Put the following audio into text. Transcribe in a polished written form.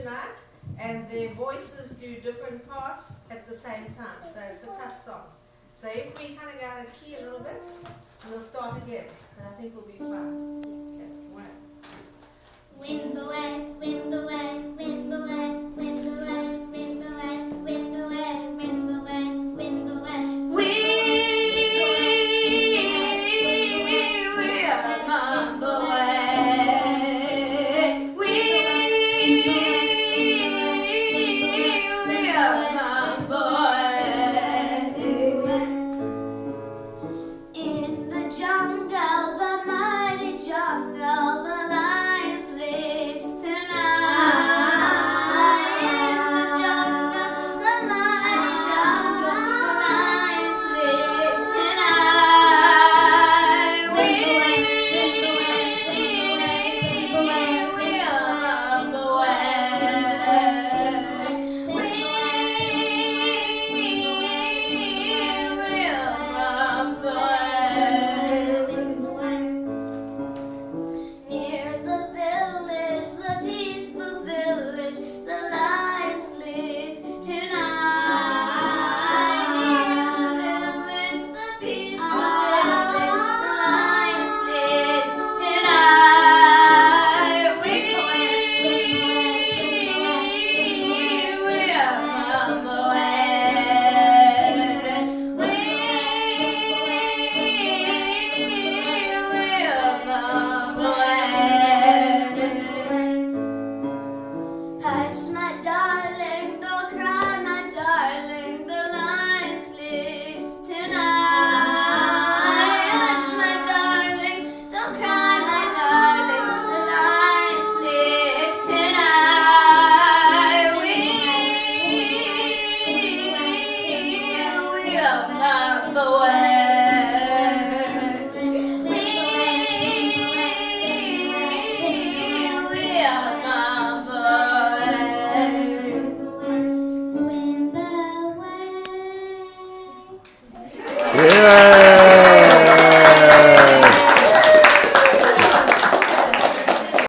tonight, and their voices do different parts at the same time, so it's a tough song. So if we kind of go out of key a little bit, we'll start again, and I think we'll be fine. Okay, one. Wind away, wind away, wind away, wind away, wind away, wind away, wind away, wind away. We are Mamba way. We are Mamba way. In the jungle, the mighty jungle, the lion sleeps tonight. In the jungle, the mighty jungle, the lion sleeps tonight. We are Mamba Near the village, the peaceful village, the lion sleeps tonight. Near the village, the peaceful village, the lion sleeps tonight. We are Mamba Hush, my darling, don't cry, my darling, the lion sleeps tonight. Hush, my darling, don't cry, my darling, the lion sleeps tonight. We are Mamba Yeah.